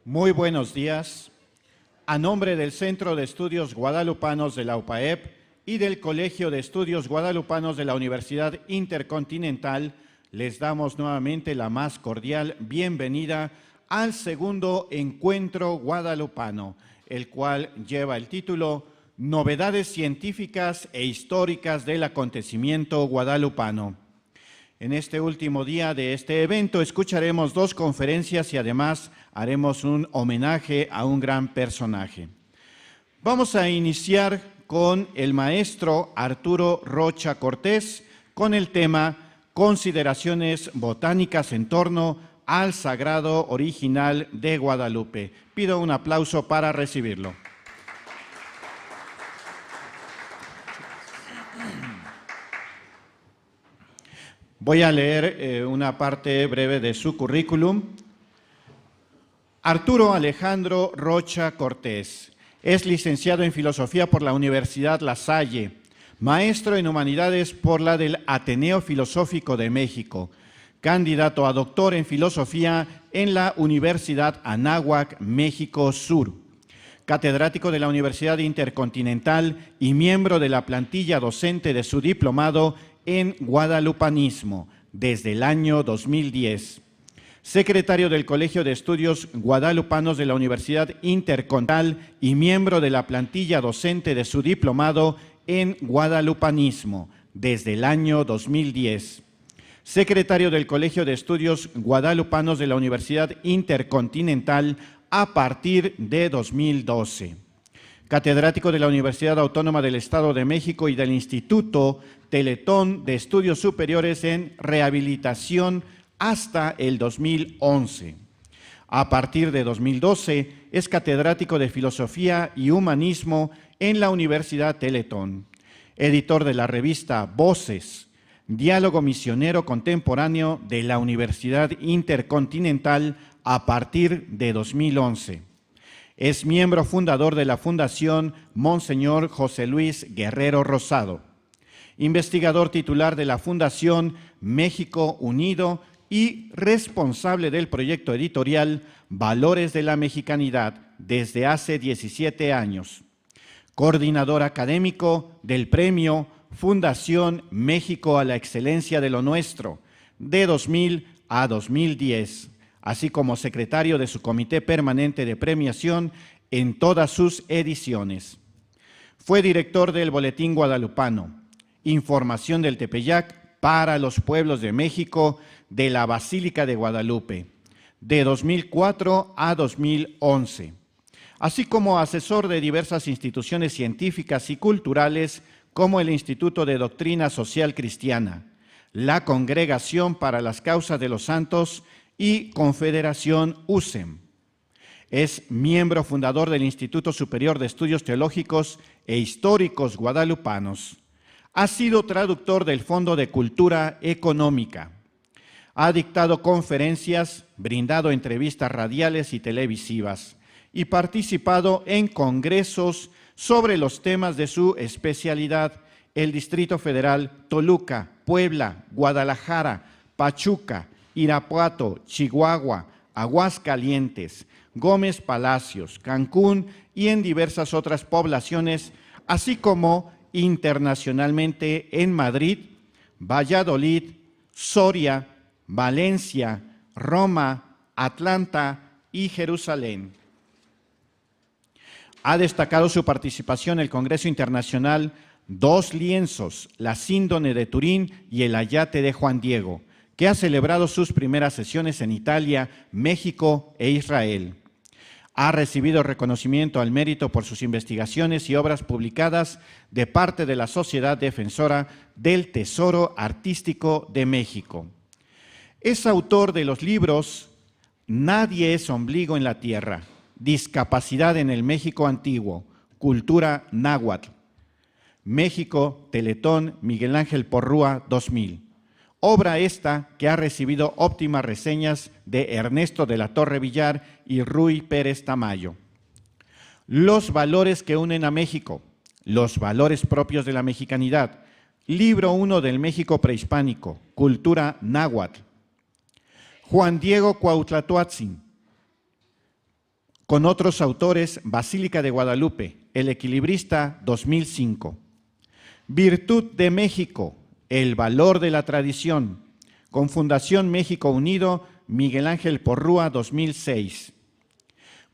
Muy buenos días. A nombre del Centro de Estudios Guadalupanos de la UPAEP y del Colegio de Estudios Guadalupanos de la Universidad Intercontinental, les damos nuevamente la más cordial bienvenida al segundo encuentro guadalupano, el cual lleva el título Novedades científicas e históricas del acontecimiento guadalupano. En este último día de este evento escucharemos dos conferencias y además haremos un homenaje a un gran personaje. Vamos a iniciar con el maestro Arturo Rocha Cortés con el tema Consideraciones botánicas en torno al Sagrado Original de Guadalupe. Pido un aplauso para recibirlo. Voy a leer una parte breve de su currículum. Arturo Alejandro Rocha Cortés es licenciado en Filosofía por la Universidad La Salle, maestro en Humanidades por la del Ateneo Filosófico de México, candidato a doctor en Filosofía en la Universidad Anáhuac, México Sur, catedrático de la Universidad Intercontinental y miembro de la plantilla docente de su diplomado en Guadalupanismo desde el año 2010. Secretario del Colegio de Estudios Guadalupanos de la Universidad Intercontinental y miembro de la plantilla docente de su diplomado en Guadalupanismo desde el año 2010. Secretario del Colegio de Estudios Guadalupanos de la Universidad Intercontinental a partir de 2012. Catedrático de la Universidad Autónoma del Estado de México y del Instituto Teletón de Estudios Superiores en Rehabilitación hasta el 2011. A partir de 2012 es catedrático de Filosofía y Humanismo en la Universidad Teletón, editor de la revista Voces, Diálogo Misionero Contemporáneo de la Universidad Intercontinental a partir de 2011. Es miembro fundador de la Fundación Monseñor José Luis Guerrero Rosado, investigador titular de la Fundación México Unido y responsable del proyecto editorial Valores de la Mexicanidad desde hace 17 años, coordinador académico del Premio Fundación México a la Excelencia de lo Nuestro de 2000 a 2010, así como secretario de su Comité Permanente de Premiación en todas sus ediciones. Fue director del Boletín Guadalupano, Información del Tepeyac para los Pueblos de México de la Basílica de Guadalupe, de 2004 a 2011, así como asesor de diversas instituciones científicas y culturales como el Instituto de Doctrina Social Cristiana, la Congregación para las Causas de los Santos y Confederación USEM. Es miembro fundador del Instituto Superior de Estudios Teológicos e Históricos Guadalupanos. Ha sido traductor del Fondo de Cultura Económica. Ha dictado conferencias, brindado entrevistas radiales y televisivas y participado en congresos sobre los temas de su especialidad: el Distrito Federal, Toluca, Puebla, Guadalajara, Pachuca, Irapuato, Chihuahua, Aguascalientes, Gómez Palacios, Cancún y en diversas otras poblaciones, así como internacionalmente en Madrid, Valladolid, Soria, Valencia, Roma, Atlanta y Jerusalén. Ha destacado su participación en el Congreso Internacional Dos Lienzos, la Síndone de Turín y el Ayate de Juan Diego, que ha celebrado sus primeras sesiones en Italia, México e Israel. Ha recibido reconocimiento al mérito por sus investigaciones y obras publicadas de parte de la Sociedad Defensora del Tesoro Artístico de México. Es autor de los libros Nadie es ombligo en la tierra, Discapacidad en el México Antiguo, Cultura Náhuatl, México, Teletón, Miguel Ángel Porrúa, 2000. Obra esta que ha recibido óptimas reseñas de Ernesto de la Torre Villar y Ruy Pérez Tamayo. Los valores que unen a México, los valores propios de la mexicanidad, libro 1 del México prehispánico, Cultura Náhuatl. Juan Diego Cuauhtlatoatzin, Con otros autores, Basílica de Guadalupe, El Equilibrista, 2005. Virtud de México, el valor de la tradición, con Fundación México Unido, Miguel Ángel Porrúa, 2006.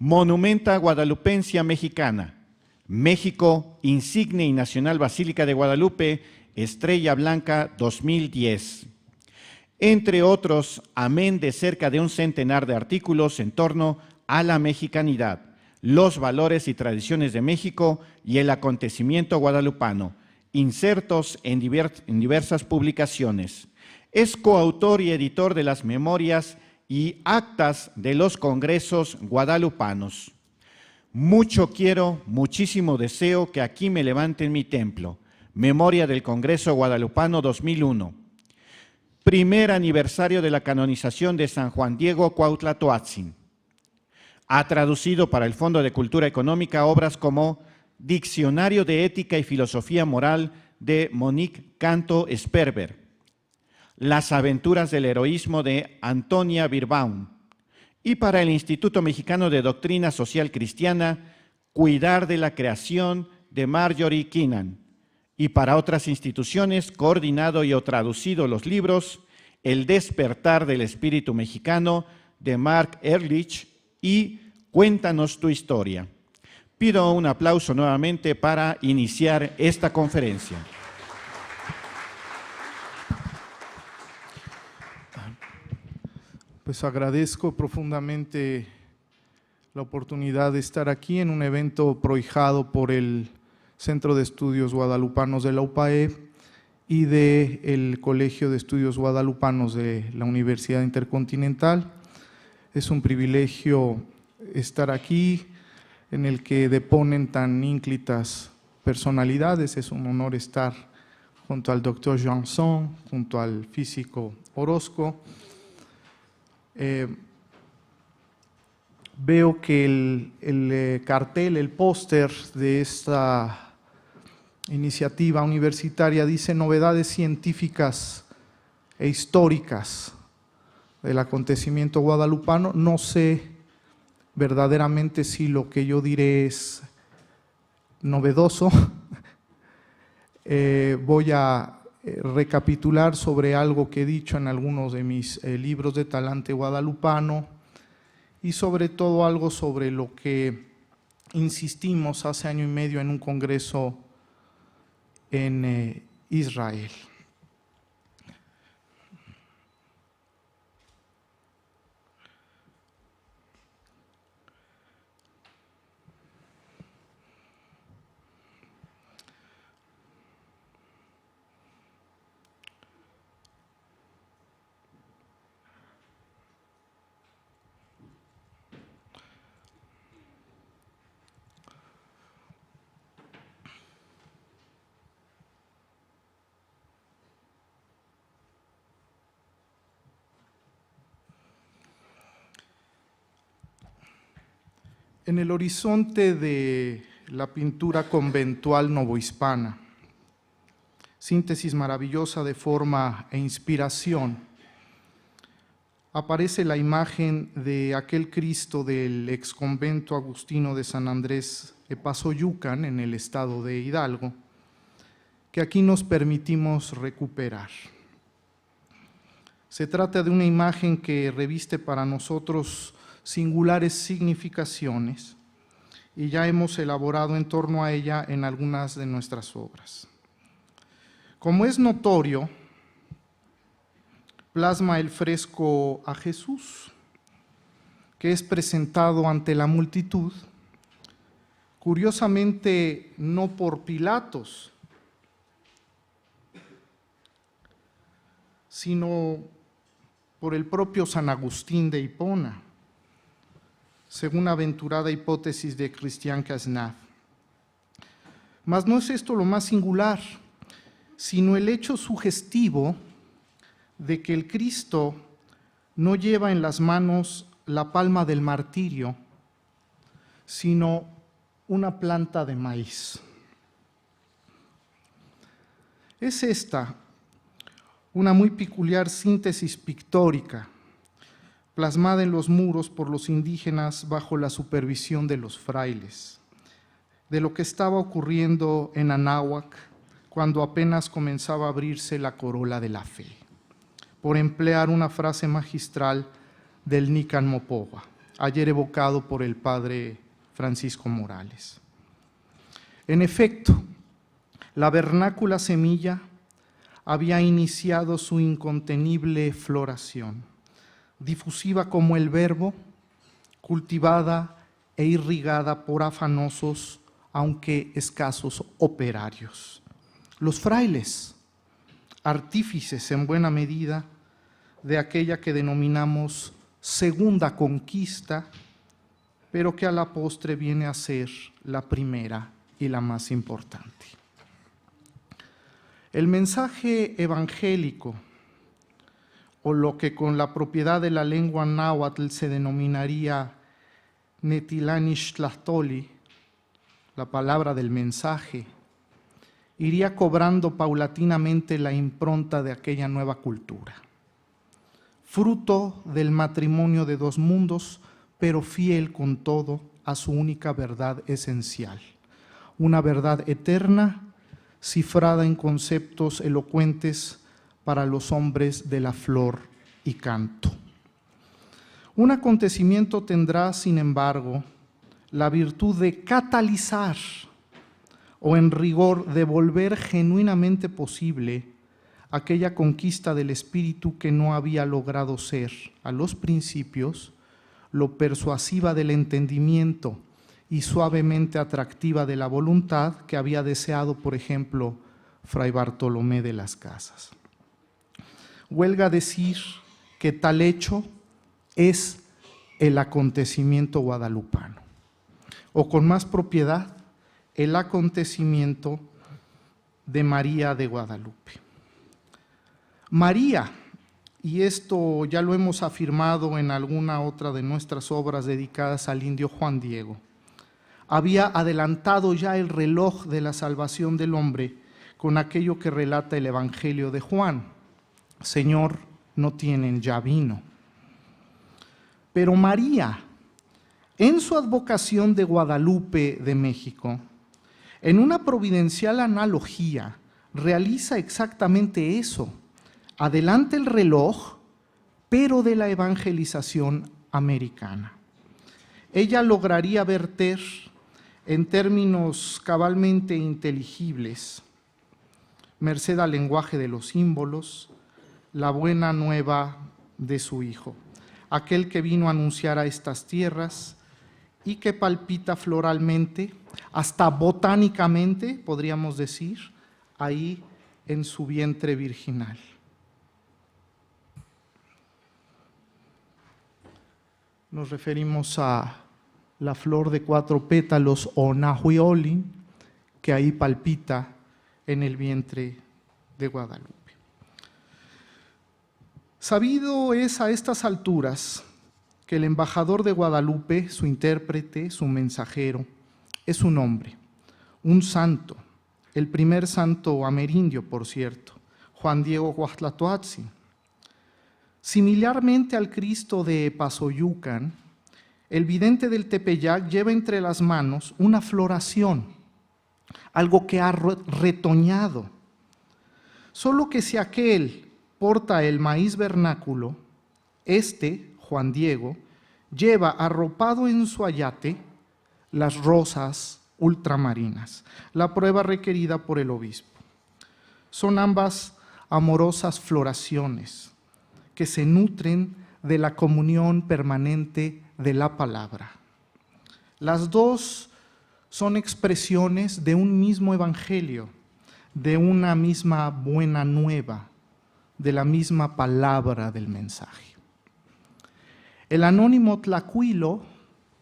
Monumenta Guadalupencia Mexicana, México, Insigne y Nacional Basílica de Guadalupe, Estrella Blanca, 2010. Entre otros, amén de cerca de un centenar de artículos en torno a la mexicanidad, los valores y tradiciones de México y el acontecimiento guadalupano, insertos en diversas publicaciones. Es coautor y editor de las memorias y actas de los congresos guadalupanos. Mucho quiero, muchísimo deseo que aquí me levanten mi templo. Memoria del Congreso Guadalupano 2001. Primer aniversario de la canonización de San Juan Diego Cuauhtlatoatzin. Ha traducido para el Fondo de Cultura Económica obras como Diccionario de Ética y Filosofía Moral de Monique Canto Sperber, Las aventuras del heroísmo de Antonia Birbaum, y para el Instituto Mexicano de Doctrina Social Cristiana, Cuidar de la Creación de Marjorie Keenan, y para otras instituciones coordinado y o traducido los libros El despertar del espíritu mexicano de Mark Ehrlich y Cuéntanos tu historia. Pido un aplauso nuevamente para iniciar esta conferencia. Pues agradezco profundamente la oportunidad de estar aquí en un evento prohijado por el Centro de Estudios Guadalupanos de la UPAE y del Colegio de Estudios Guadalupanos de la Universidad Intercontinental. Es un privilegio estar aquí en el que deponen tan ínclitas personalidades. Es un honor estar junto al doctor Janson, junto al físico Orozco. Veo que el cartel, el póster de esta iniciativa universitaria dice novedades científicas e históricas del acontecimiento guadalupano. No sé verdaderamente si lo que yo diré es novedoso. Voy a recapitular sobre algo que he dicho en algunos de mis libros de talante guadalupano y sobre todo algo sobre lo que insistimos hace año y medio en un congreso en Israel. En el horizonte de la pintura conventual novohispana, síntesis maravillosa de forma e inspiración, aparece la imagen de aquel Cristo del exconvento agustino de San Andrés Epazoyucan, en el estado de Hidalgo, que aquí nos permitimos recuperar. Se trata de una imagen que reviste para nosotros singulares significaciones y ya hemos elaborado en torno a ella en algunas de nuestras obras. Como es notorio, plasma el fresco a Jesús, que es presentado ante la multitud, curiosamente no por Pilatos, sino por el propio San Agustín de Hipona, según aventurada hipótesis de Christian Cazenave. Mas no es esto lo más singular, sino el hecho sugestivo de que el Cristo no lleva en las manos la palma del martirio, sino una planta de maíz. Es esta una muy peculiar síntesis pictórica, plasmada en los muros por los indígenas bajo la supervisión de los frailes, de lo que estaba ocurriendo en Anáhuac cuando apenas comenzaba a abrirse la corola de la fe, por emplear una frase magistral del Nican Mopowa, ayer evocado por el padre Francisco Morales. En efecto, la vernácula semilla había iniciado su incontenible floración, difusiva como el verbo, cultivada e irrigada por afanosos, aunque escasos operarios. Los frailes, artífices en buena medida de aquella que denominamos segunda conquista, pero que a la postre viene a ser la primera y la más importante. El mensaje evangélico, o lo que con la propiedad de la lengua náhuatl se denominaría Netilanixtlahtoli, la palabra del mensaje, iría cobrando paulatinamente la impronta de aquella nueva cultura, fruto del matrimonio de dos mundos, pero fiel con todo a su única verdad esencial, una verdad eterna, cifrada en conceptos elocuentes para los hombres de la flor y canto. Un acontecimiento tendrá, sin embargo, la virtud de catalizar o en rigor de volver genuinamente posible aquella conquista del espíritu que no había logrado ser, a los principios, lo persuasiva del entendimiento y suavemente atractiva de la voluntad que había deseado, por ejemplo, Fray Bartolomé de las Casas. Huelga decir que tal hecho es el acontecimiento guadalupano, o con más propiedad, el acontecimiento de María de Guadalupe. María, y esto ya lo hemos afirmado en alguna otra de nuestras obras dedicadas al indio Juan Diego, había adelantado ya el reloj de la salvación del hombre con aquello que relata el Evangelio de Juan: Señor, no tienen ya vino. Pero María, en su advocación de Guadalupe de México, en una providencial analogía, realiza exactamente eso: adelanta el reloj, pero de la evangelización americana. Ella lograría verter en términos cabalmente inteligibles, merced al lenguaje de los símbolos, la buena nueva de su Hijo, aquel que vino a anunciar a estas tierras y que palpita floralmente, hasta botánicamente, podríamos decir, ahí en su vientre virginal. Nos referimos a la flor de 4 pétalos o nahuiolin, que ahí palpita en el vientre de Guadalupe. Sabido es a estas alturas que el embajador de Guadalupe, su intérprete, su mensajero, es un hombre, un santo, el primer santo amerindio, por cierto, Juan Diego Huaxtlatoatzin. Similarmente al Cristo de Epazoyucan, el vidente del Tepeyac lleva entre las manos una floración, algo que ha retoñado. Solo que si aquel porta el maíz vernáculo, Juan Diego, lleva arropado en su ayate las rosas ultramarinas, la prueba requerida por el obispo. Son ambas amorosas floraciones que se nutren de la comunión permanente de la palabra. Las dos son expresiones de un mismo evangelio, de una misma buena nueva, de la misma palabra del mensaje. El anónimo Tlacuilo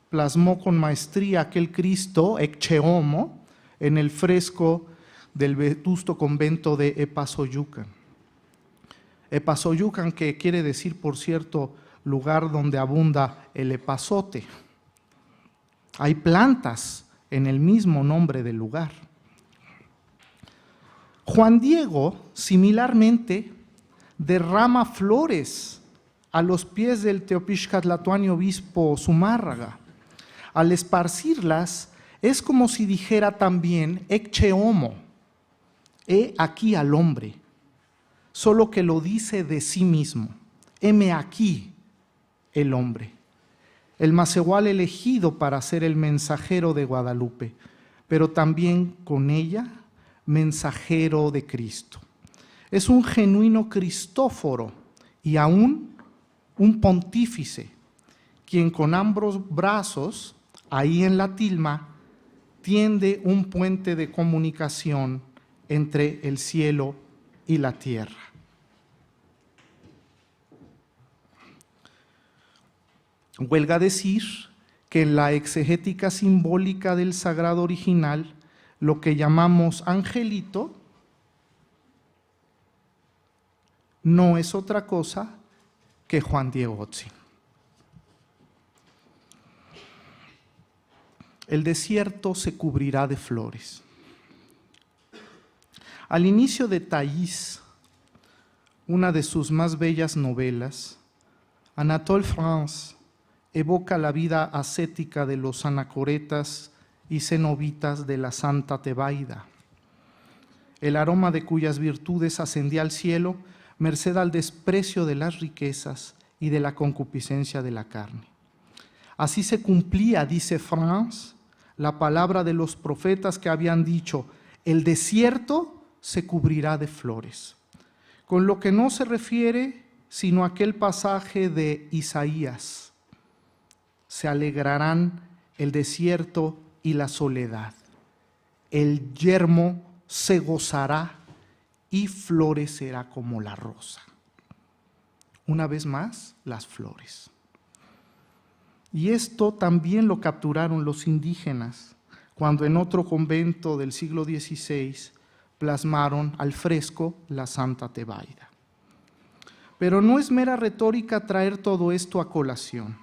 plasmó con maestría aquel Cristo, Ecchehomo, en el fresco del vetusto convento de Epazoyucan. Epazoyucan, que quiere decir, por cierto, lugar donde abunda el epazote. Hay plantas en el mismo nombre del lugar. Juan Diego, similarmente, derrama flores a los pies del Teopixcatlatoani obispo Zumárraga. Al esparcirlas, es como si dijera también, ecce homo, he aquí al hombre, solo que lo dice de sí mismo, heme aquí el hombre, el Macehual elegido para ser el mensajero de Guadalupe, pero también con ella, mensajero de Cristo. Es un genuino Cristóforo y aún un pontífice, quien con ambos brazos, ahí en la tilma, tiende un puente de comunicación entre el cielo y la tierra. Huelga decir que en la exegética simbólica del sagrado original, lo que llamamos angelito no es otra cosa que Juan Diego Otzin. El desierto se cubrirá de flores. Al inicio de Thais, una de sus más bellas novelas, Anatole France evoca la vida ascética de los anacoretas y cenobitas de la Santa Tebaida, el aroma de cuyas virtudes ascendía al cielo merced al desprecio de las riquezas y de la concupiscencia de la carne. Así se cumplía, dice France, la palabra de los profetas que habían dicho, el desierto se cubrirá de flores, con lo que no se refiere sino a aquel pasaje de Isaías, se alegrarán el desierto y la soledad, el yermo se gozará y florecerá como la rosa. Una vez más, las flores. Y esto también lo capturaron los indígenas cuando en otro convento del siglo XVI plasmaron al fresco la Santa Tebaida. Pero no es mera retórica traer todo esto a colación.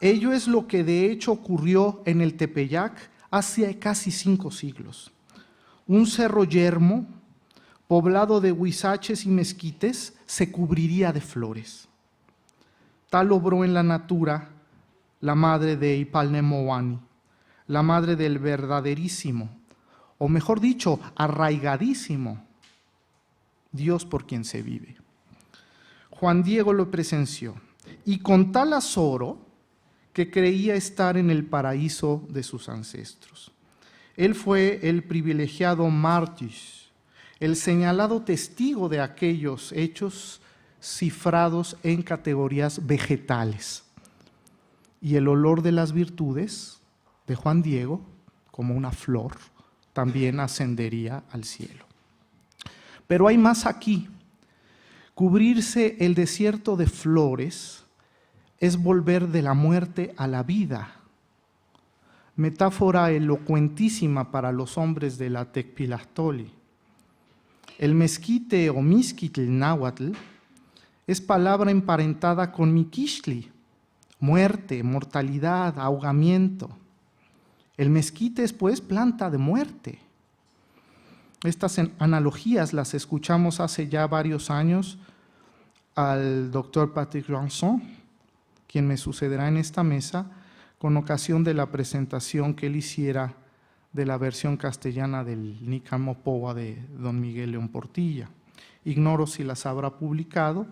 Ello es lo que de hecho ocurrió en el Tepeyac hace casi 5 siglos. Un cerro yermo, poblado de huizaches y mezquites, se cubriría de flores. Tal obró en la natura la madre de Ipalnemoani, la madre del verdaderísimo, o mejor dicho, arraigadísimo Dios por quien se vive. Juan Diego lo presenció, y con tal azoro que creía estar en el paraíso de sus ancestros. Él fue el privilegiado mártir, el señalado testigo de aquellos hechos cifrados en categorías vegetales. Y el olor de las virtudes de Juan Diego, como una flor, también ascendería al cielo. Pero hay más aquí. Cubrirse el desierto de flores es volver de la muerte a la vida. Metáfora elocuentísima para los hombres de la Tecpilahtoli. El mezquite o mizquitl náhuatl es palabra emparentada con miquixtli, muerte, mortalidad, ahogamiento. El mezquite es pues planta de muerte. Estas analogías las escuchamos hace ya varios años al doctor Patrick Ranson, quien me sucederá en esta mesa, con ocasión de la presentación que él hiciera de la versión castellana del Nican Mopowa de don Miguel León Portilla. Ignoro si las habrá publicado,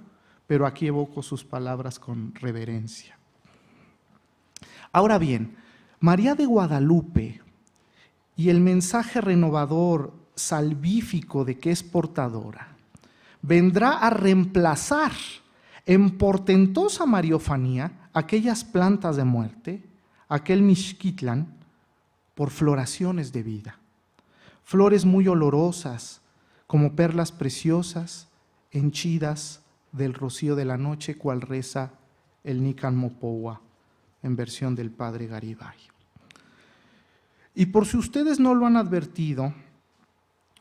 pero aquí evoco sus palabras con reverencia. Ahora bien, María de Guadalupe y el mensaje renovador, salvífico de que es portadora, vendrá a reemplazar en portentosa mariofanía aquellas plantas de muerte, aquel mixquitlán, por floraciones de vida. Flores muy olorosas, como perlas preciosas, henchidas del rocío de la noche, cual reza el Nican Mopowa en versión del padre Garibay. Y por si ustedes no lo han advertido,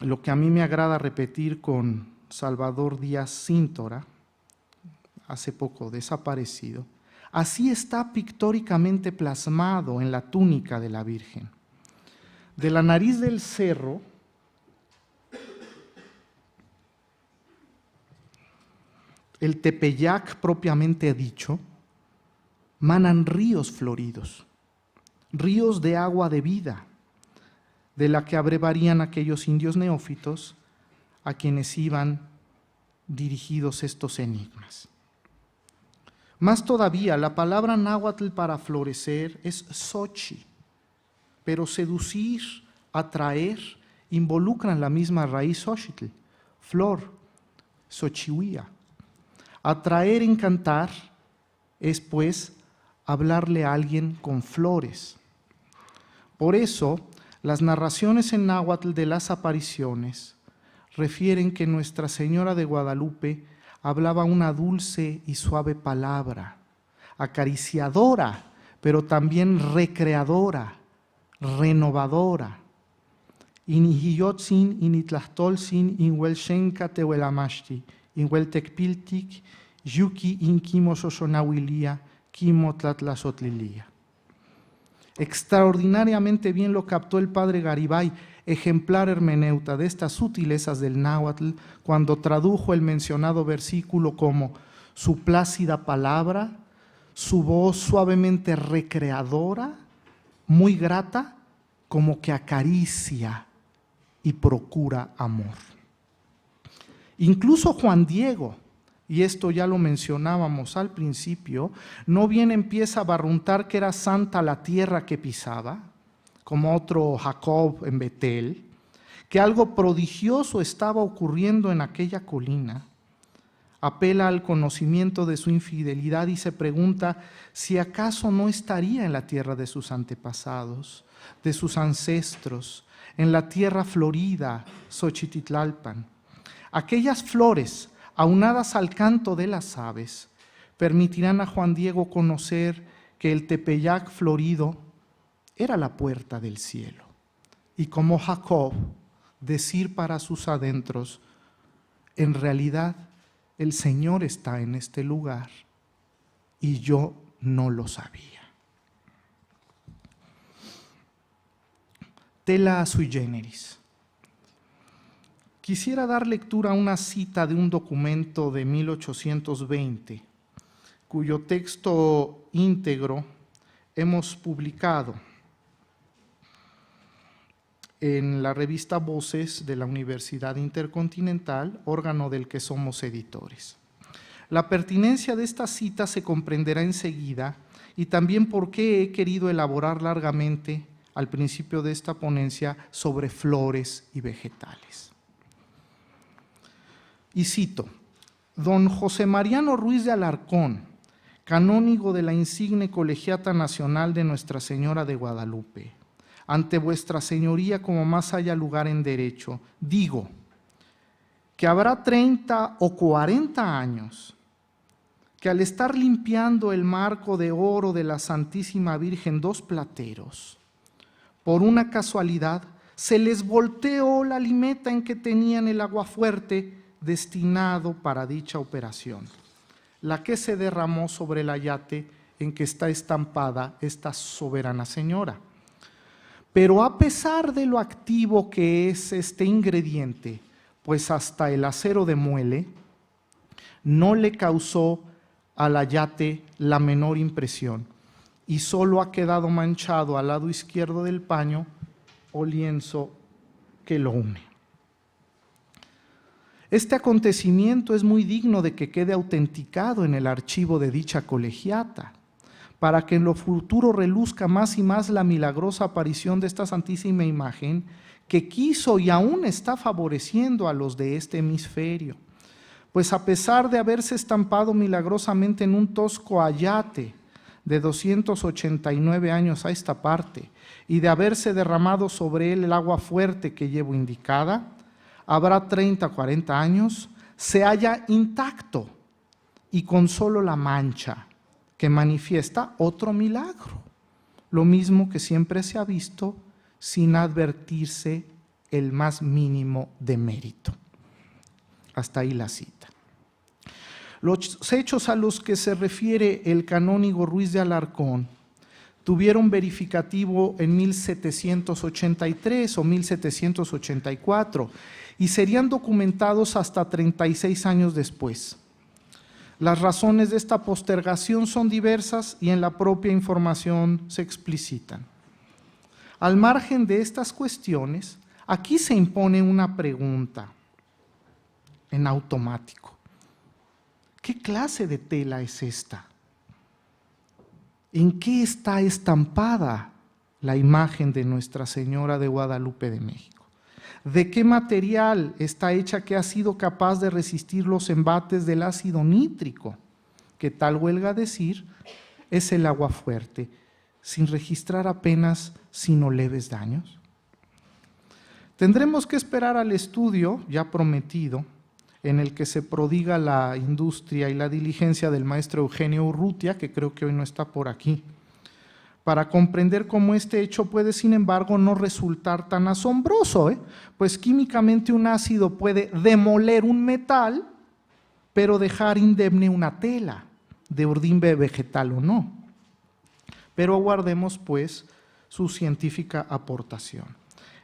lo que a mí me agrada repetir con Salvador Díaz Cíntora, hace poco desaparecido, así está pictóricamente plasmado en la túnica de la Virgen. De la nariz del cerro el Tepeyac propiamente dicho, manan ríos floridos, ríos de agua de vida, de la que abrevarían aquellos indios neófitos a quienes iban dirigidos estos enigmas. Más todavía, la palabra náhuatl para florecer es xochi, pero seducir, atraer, involucran la misma raíz xochitl, flor, xochihuía. Atraer, encantar, es pues hablarle a alguien con flores. Por eso, las narraciones en náhuatl de las apariciones refieren que Nuestra Señora de Guadalupe hablaba una dulce y suave palabra, acariciadora, pero también recreadora, renovadora. Inihiyotzin, initlastolzin, inhuelxenca tehuelamashti, inhueltecpiltic, yuki inkimo xoxonahuilia, kimo tlatlazotlilía. Extraordinariamente bien lo captó el padre Garibay, ejemplar hermeneuta de estas sutilezas del náhuatl, cuando tradujo el mencionado versículo como su plácida palabra, su voz suavemente recreadora, muy grata, como que acaricia y procura amor. Incluso Juan Diego, y esto ya lo mencionábamos al principio, no bien empieza a barruntar que era santa la tierra que pisaba, como otro Jacob en Betel, que algo prodigioso estaba ocurriendo en aquella colina, apela al conocimiento de su infidelidad y se pregunta si acaso no estaría en la tierra de sus antepasados, de sus ancestros, en la tierra florida, Xochititlalpan. Aquellas flores, aunadas al canto de las aves, permitirán a Juan Diego conocer que el Tepeyac florido era la puerta del cielo. Y como Jacob, decir para sus adentros, en realidad el Señor está en este lugar y yo no lo sabía. Tela sui generis. Quisiera dar lectura a una cita de un documento de 1820, cuyo texto íntegro hemos publicado en la revista Voces de la Universidad Intercontinental, órgano del que somos editores. La pertinencia de esta cita se comprenderá enseguida y también por qué he querido elaborar largamente al principio de esta ponencia sobre flores y vegetales. Y cito, don José Mariano Ruiz de Alarcón, canónigo de la insigne Colegiata Nacional de Nuestra Señora de Guadalupe, ante vuestra señoría como más haya lugar en derecho, digo que habrá 30 o 40 años que al estar limpiando el marco de oro de la Santísima Virgen dos plateros, por una casualidad se les volteó la limeta en que tenían el aguafuerte destinado para dicha operación, la que se derramó sobre el ayate en que está estampada esta soberana señora. Pero a pesar de lo activo que es este ingrediente, pues hasta el acero de muele, no le causó al ayate la menor impresión y solo ha quedado manchado al lado izquierdo del paño o lienzo que lo une. Este acontecimiento es muy digno de que quede autenticado en el archivo de dicha colegiata, para que en lo futuro reluzca más y más la milagrosa aparición de esta santísima imagen que quiso y aún está favoreciendo a los de este hemisferio. Pues a pesar de haberse estampado milagrosamente en un tosco ayate de 289 años a esta parte y de haberse derramado sobre él el agua fuerte que llevo indicada, habrá 30 o 40 años, se halla intacto y con solo la mancha que manifiesta otro milagro, lo mismo que siempre se ha visto sin advertirse el más mínimo demérito. Hasta ahí la cita. Los hechos a los que se refiere el canónigo Ruiz de Alarcón tuvieron verificativo en 1783 o 1784 y serían documentados hasta 36 años después. Las razones de esta postergación son diversas y en la propia información se explicitan. Al margen de estas cuestiones, aquí se impone una pregunta en automático. ¿Qué clase de tela es esta? ¿En qué está estampada la imagen de Nuestra Señora de Guadalupe de México? ¿De qué material está hecha que ha sido capaz de resistir los embates del ácido nítrico? Que tal huelga decir, es el agua fuerte, sin registrar apenas sino leves daños. Tendremos que esperar al estudio ya prometido, en el que se prodiga la industria y la diligencia del maestro Eugenio Urrutia, que creo que hoy no está por aquí, para comprender cómo este hecho puede, sin embargo, no resultar tan asombroso, pues químicamente un ácido puede demoler un metal, pero dejar indemne una tela, de urdimbre vegetal o no. Pero aguardemos, pues, su científica aportación.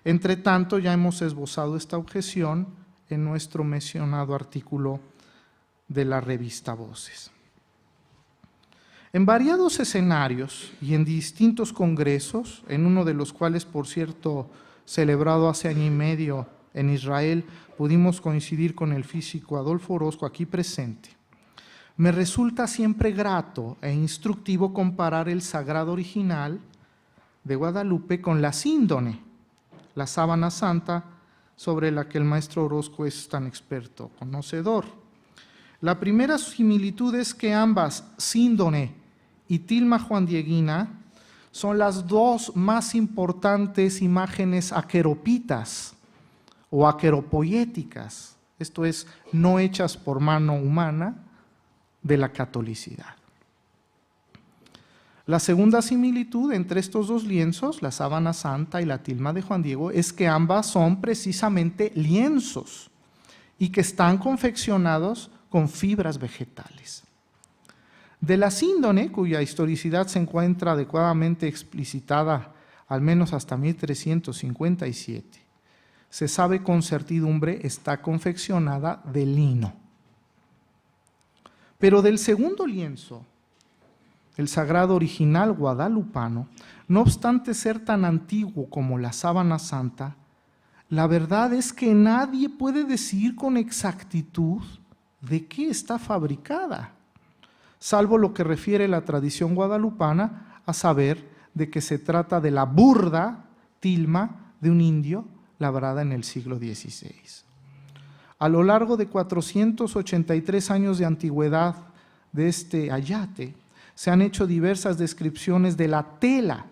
Entre tanto, ya hemos esbozado esta objeción en nuestro mencionado artículo de la revista Voces. En variados escenarios y en distintos congresos, en uno de los cuales, por cierto, celebrado hace año y medio en Israel, pudimos coincidir con el físico Adolfo Orozco aquí presente, me resulta siempre grato e instructivo comparar el sagrado original de Guadalupe con la síndone, la sábana santa, sobre la que el maestro Orozco es tan experto, conocedor. La primera similitud es que ambas, síndone y tilma juandieguina, son las dos más importantes imágenes aqueropitas o aqueropoéticas, esto es, no hechas por mano humana, de la catolicidad. La segunda similitud entre estos dos lienzos, la sábana santa y la tilma de Juan Diego, es que ambas son precisamente lienzos y que están confeccionados con fibras vegetales. De la síndone, cuya historicidad se encuentra adecuadamente explicitada al menos hasta 1357, se sabe con certidumbre está confeccionada de lino. Pero del segundo lienzo, el sagrado original guadalupano, no obstante ser tan antiguo como la sábana santa, la verdad es que nadie puede decir con exactitud de qué está fabricada, salvo lo que refiere la tradición guadalupana, a saber de que se trata de la burda tilma de un indio labrada en el siglo XVI. A lo largo de 483 años de antigüedad de este ayate, se han hecho diversas descripciones de la tela,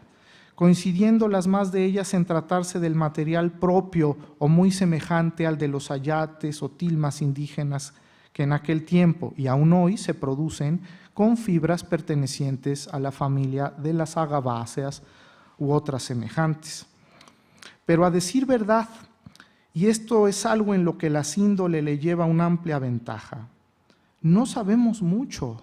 coincidiendo las más de ellas en tratarse del material propio o muy semejante al de los ayates o tilmas indígenas que en aquel tiempo y aún hoy se producen con fibras pertenecientes a la familia de las agaváceas u otras semejantes. Pero a decir verdad, y esto es algo en lo que la síndole le lleva una amplia ventaja, no sabemos mucho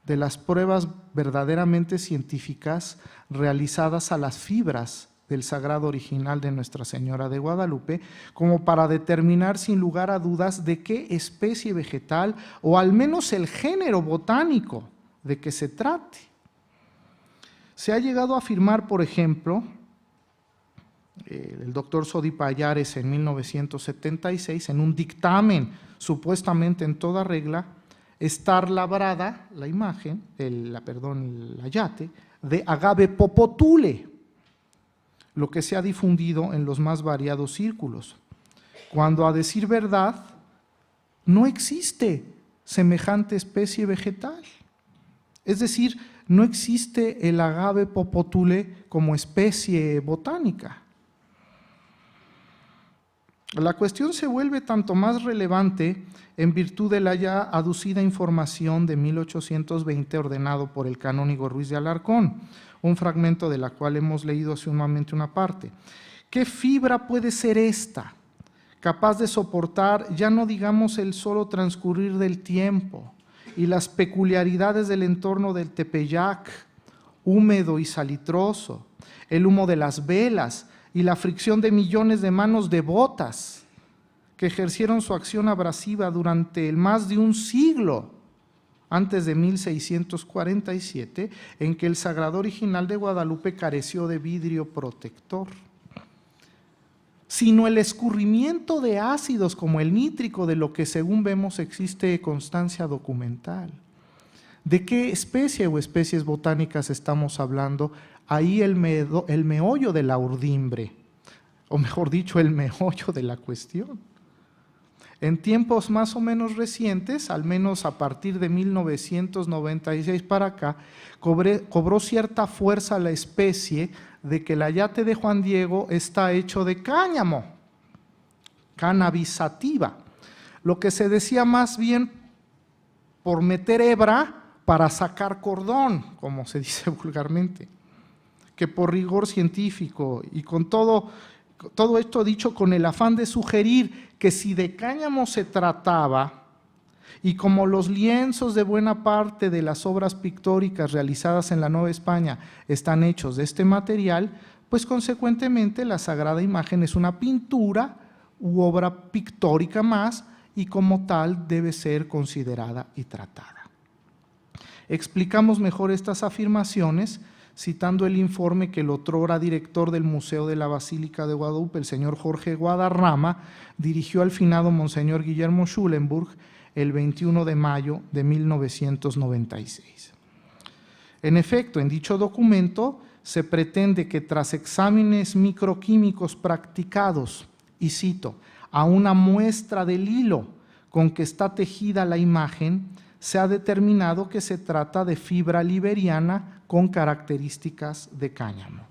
de las pruebas verdaderamente científicas realizadas a las fibras del sagrado original de Nuestra Señora de Guadalupe, como para determinar sin lugar a dudas de qué especie vegetal o al menos el género botánico de que se trate. Se ha llegado a afirmar, por ejemplo, el doctor Sodi Pallares en 1976, en un dictamen supuestamente en toda regla, estar labrada la imagen, el ayate, de agave popotule, lo que se ha difundido en los más variados círculos, cuando a decir verdad no existe semejante especie vegetal. Es decir, no existe el agave popotule como especie botánica. La cuestión se vuelve tanto más relevante en virtud de la ya aducida información de 1820 ordenado por el canónigo Ruiz de Alarcón, un fragmento de la cual hemos leído hace un momento una parte. ¿Qué fibra puede ser esta, capaz de soportar, ya no digamos el solo transcurrir del tiempo y las peculiaridades del entorno del Tepeyac, húmedo y salitroso, el humo de las velas y la fricción de millones de manos devotas que ejercieron su acción abrasiva durante el más de un siglo antes de 1647, en que el sagrado original de Guadalupe careció de vidrio protector, sino el escurrimiento de ácidos como el nítrico, de lo que según vemos existe constancia documental. ¿De qué especie o especies botánicas estamos hablando? Ahí el meollo de la urdimbre, o mejor dicho, el meollo de la cuestión. En tiempos más o menos recientes, al menos a partir de 1996 para acá, cobró cierta fuerza la especie de que el ayate de Juan Diego está hecho de cáñamo, Cannabis sativa, lo que se decía más bien por meter hebra para sacar cordón, como se dice vulgarmente, que por rigor científico, y con todo esto dicho con el afán de sugerir que si de cáñamo se trataba, y como los lienzos de buena parte de las obras pictóricas realizadas en la Nueva España están hechos de este material, pues consecuentemente la Sagrada Imagen es una pintura u obra pictórica más, y como tal debe ser considerada y tratada. Explicamos mejor estas afirmaciones citando el informe que el otrora director del Museo de la Basílica de Guadalupe, el señor Jorge Guadarrama, dirigió al finado Monseñor Guillermo Schulenburg el 21 de mayo de 1996. En efecto, en dicho documento se pretende que tras exámenes microquímicos practicados, y cito, a una muestra del hilo con que está tejida la imagen, se ha determinado que se trata de fibra liberiana con características de cáñamo.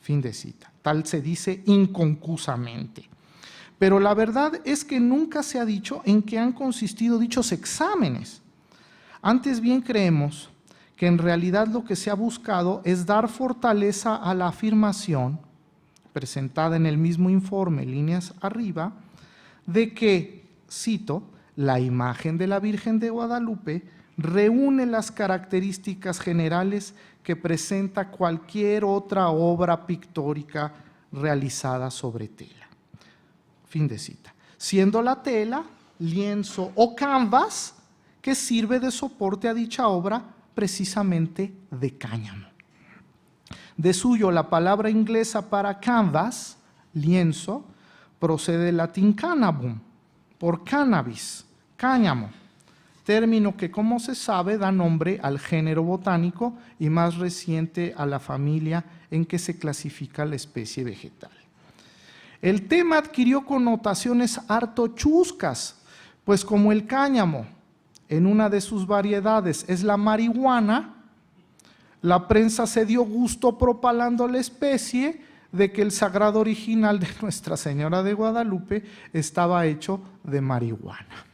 Fin de cita. Tal se dice inconcusamente. Pero la verdad es que nunca se ha dicho en qué han consistido dichos exámenes. Antes bien creemos que en realidad lo que se ha buscado es dar fortaleza a la afirmación, presentada en el mismo informe, líneas arriba, de que, cito, la imagen de la Virgen de Guadalupe reúne las características generales que presenta cualquier otra obra pictórica realizada sobre tela. Fin de cita. Siendo la tela, lienzo o canvas que sirve de soporte a dicha obra precisamente de cáñamo. De suyo, la palabra inglesa para canvas, lienzo, procede del latín cannabum, por cannabis, cáñamo, término que, como se sabe, da nombre al género botánico y más reciente a la familia en que se clasifica la especie vegetal. El tema adquirió connotaciones harto chuscas, pues como el cáñamo, en una de sus variedades, es la marihuana, la prensa se dio gusto propalando la especie de que el sagrado original de Nuestra Señora de Guadalupe estaba hecho de marihuana.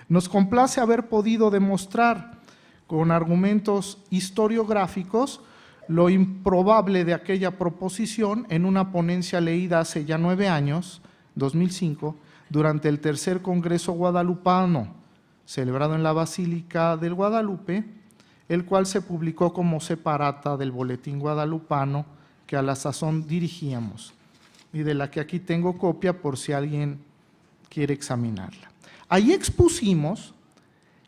Nos complace haber podido demostrar con argumentos historiográficos lo improbable de aquella proposición en una ponencia leída hace ya 9 años, 2005, durante el tercer Congreso Guadalupano, celebrado en la Basílica del Guadalupe, el cual se publicó como separata del Boletín Guadalupano que a la sazón dirigíamos y de la que aquí tengo copia por si alguien quiere examinarla. Ahí expusimos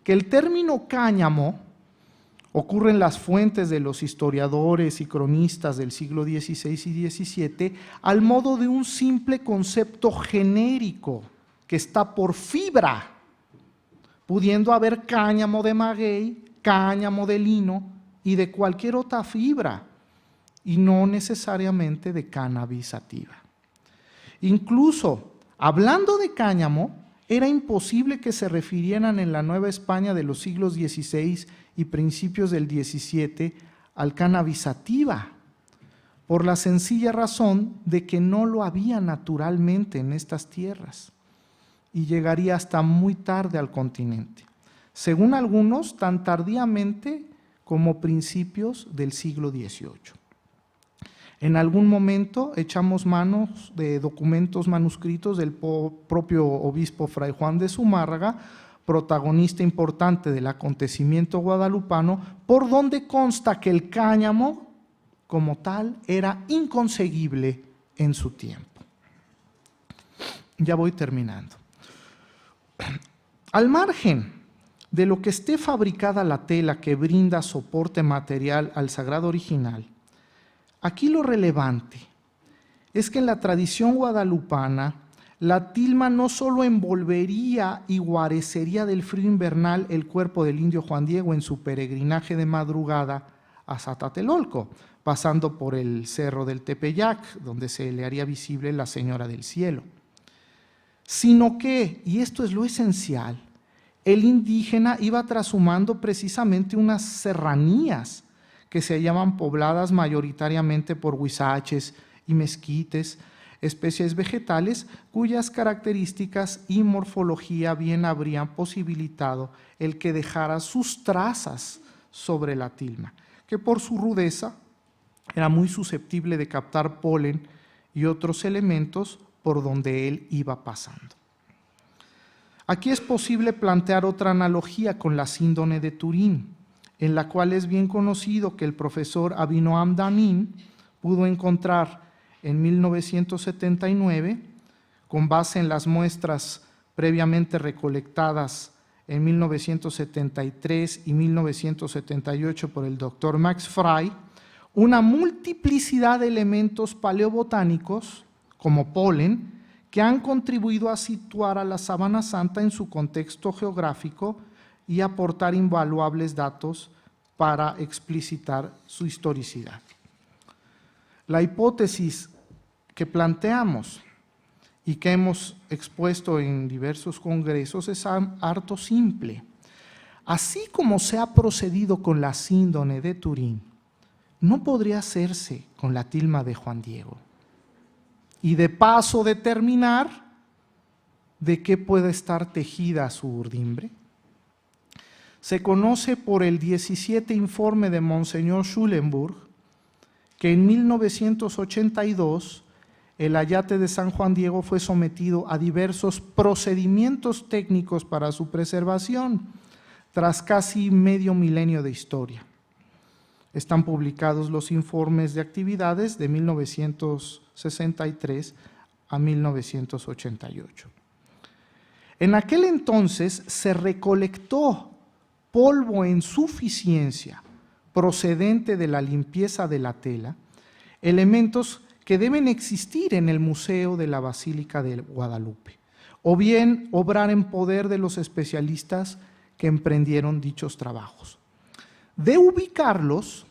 que el término cáñamo ocurre en las fuentes de los historiadores y cronistas del siglo XVI y XVII al modo de un simple concepto genérico que está por fibra, pudiendo haber cáñamo de maguey, cáñamo de lino y de cualquier otra fibra, y no necesariamente de cannabis sativa. Incluso, hablando de cáñamo, era imposible que se refirieran en la Nueva España de los siglos XVI y principios del XVII al cannabis sativa, por la sencilla razón de que no lo había naturalmente en estas tierras y llegaría hasta muy tarde al continente, según algunos tan tardíamente como principios del siglo XVIII. En algún momento echamos manos de documentos manuscritos del propio obispo Fray Juan de Zumárraga, protagonista importante del acontecimiento guadalupano, por donde consta que el cáñamo, como tal, era inconseguible en su tiempo. Ya voy terminando. Al margen de lo que esté fabricada la tela que brinda soporte material al sagrado original, aquí lo relevante es que en la tradición guadalupana, la tilma no solo envolvería y guarecería del frío invernal el cuerpo del indio Juan Diego en su peregrinaje de madrugada a Zatatelolco, pasando por el cerro del Tepeyac, donde se le haría visible la Señora del Cielo, sino que, y esto es lo esencial, el indígena iba trashumando precisamente unas serranías que se llaman pobladas mayoritariamente por huizaches y mezquites, especies vegetales cuyas características y morfología bien habrían posibilitado el que dejara sus trazas sobre la tilma, que por su rudeza era muy susceptible de captar polen y otros elementos por donde él iba pasando. Aquí es posible plantear otra analogía con la síndone de Turín, en la cual es bien conocido que el profesor Avinoam Danin pudo encontrar en 1979, con base en las muestras previamente recolectadas en 1973 y 1978 por el doctor Max Frey, una multiplicidad de elementos paleobotánicos, como polen, que han contribuido a situar a la Sábana Santa en su contexto geográfico y aportar invaluables datos para explicitar su historicidad. La hipótesis que planteamos y que hemos expuesto en diversos congresos es harto simple. Así como se ha procedido con la síndone de Turín, no podría hacerse con la tilma de Juan Diego. Y de paso determinar de qué puede estar tejida su urdimbre. Se conoce por el 17 informe de Monseñor Schulenburg que en 1982 el ayate de San Juan Diego fue sometido a diversos procedimientos técnicos para su preservación, tras casi medio milenio de historia. Están publicados los informes de actividades de 1963 a 1988. En aquel entonces se recolectó polvo en suficiencia procedente de la limpieza de la tela, elementos que deben existir en el Museo de la Basílica de Guadalupe, o bien obrar en poder de los especialistas que emprendieron dichos trabajos. De ubicarlos,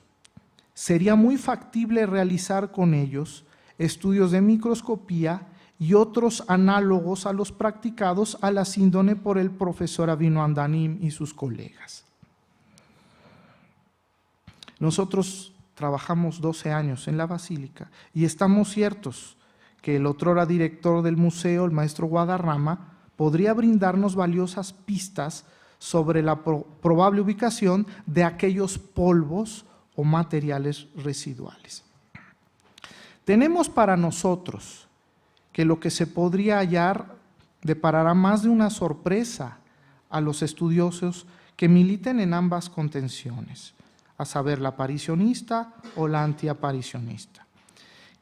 sería muy factible realizar con ellos estudios de microscopía y otros análogos a los practicados a la síndone por el profesor Avinoam Danin y sus colegas. Nosotros trabajamos 12 años en la Basílica y estamos ciertos que el otrora director del museo, el maestro Guadarrama, podría brindarnos valiosas pistas sobre la probable ubicación de aquellos polvos o materiales residuales. Tenemos para nosotros que lo que se podría hallar deparará más de una sorpresa a los estudiosos que militen en ambas contenciones, a saber, la aparicionista o la antiaparicionista.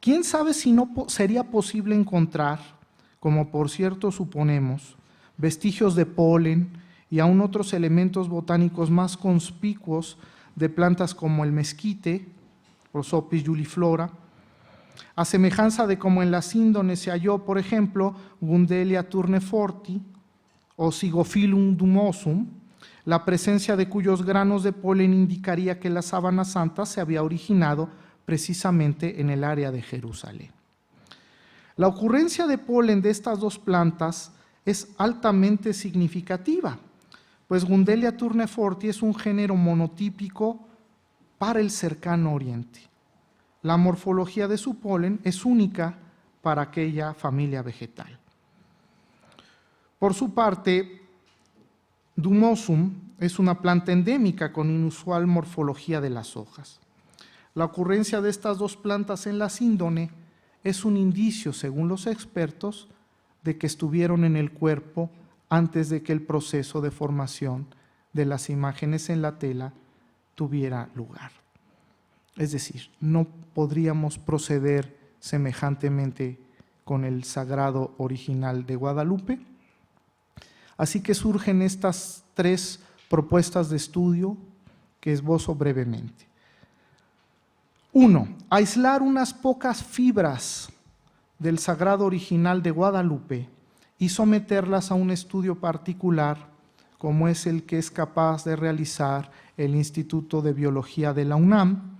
¿Quién sabe si no sería posible encontrar, como por cierto suponemos, vestigios de polen y aún otros elementos botánicos más conspicuos de plantas como el mezquite, Prosopis juliflora, a semejanza de como en la síndone se halló, por ejemplo, Gundelia turneforti o Zygophyllum dumosum, la presencia de cuyos granos de polen indicaría que la Sábana Santa se había originado precisamente en el área de Jerusalén. La ocurrencia de polen de estas dos plantas es altamente significativa, pues Gundelia turneforti es un género monotípico para el cercano oriente. La morfología de su polen es única para aquella familia vegetal. Por su parte, Dumosum es una planta endémica con inusual morfología de las hojas. La ocurrencia de estas dos plantas en la síndone es un indicio, según los expertos, de que estuvieron en el cuerpo antes de que el proceso de formación de las imágenes en la tela tuviera lugar. Es decir, no podríamos proceder semejantemente con el sagrado original de Guadalupe. Así que surgen estas tres propuestas de estudio que esbozo brevemente. 1. Aislar unas pocas fibras del sagrado original de Guadalupe y someterlas a un estudio particular, como es el que es capaz de realizar el Instituto de Biología de la UNAM,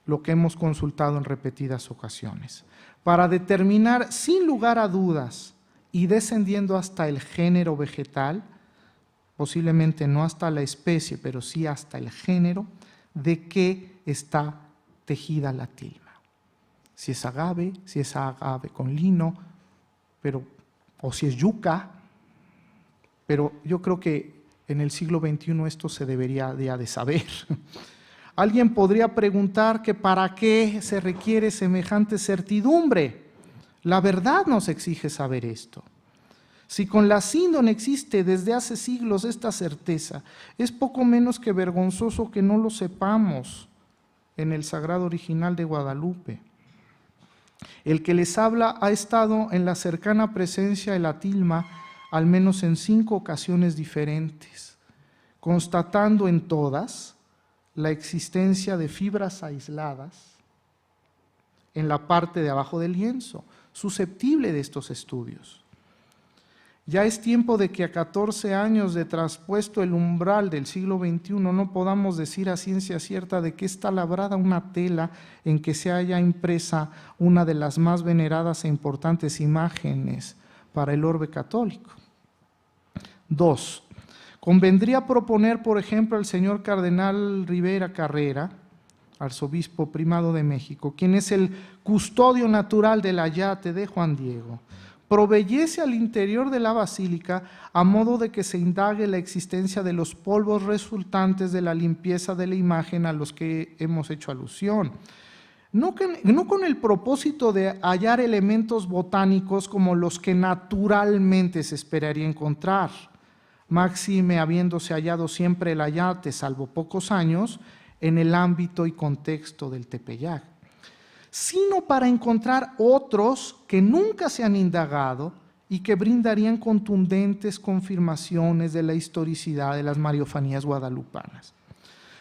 lo que hemos consultado en repetidas ocasiones, para determinar sin lugar a dudas y descendiendo hasta el género vegetal, posiblemente no hasta la especie, pero sí hasta el género, de qué está tejida la tilma. Si es agave con lino, o si es yuca, pero yo creo que en el siglo XXI esto se debería ya de saber. Alguien podría preguntar que para qué se requiere semejante certidumbre. La verdad nos exige saber esto. Si con la síndone existe desde hace siglos esta certeza, es poco menos que vergonzoso que no lo sepamos en el sagrado original de Guadalupe. El que les habla ha estado en la cercana presencia de la tilma al menos en 5 ocasiones diferentes, constatando en todas la existencia de fibras aisladas en la parte de abajo del lienzo, susceptible de estos estudios. Ya es tiempo de que a 14 años de traspuesto el umbral del siglo XXI no podamos decir a ciencia cierta de que está labrada una tela en que se haya impresa una de las más veneradas e importantes imágenes para el orbe católico. 2. Convendría proponer, por ejemplo, al señor cardenal Rivera Carrera, arzobispo primado de México, quien es el custodio natural del ayate de Juan Diego, proveyese al interior de la basílica a modo de que se indague la existencia de los polvos resultantes de la limpieza de la imagen a los que hemos hecho alusión. No con el propósito de hallar elementos botánicos como los que naturalmente se esperaría encontrar, máxime habiéndose hallado siempre el ayate, salvo pocos años, en el ámbito y contexto del Tepeyac, sino para encontrar otros que nunca se han indagado y que brindarían contundentes confirmaciones de la historicidad de las mariofanías guadalupanas.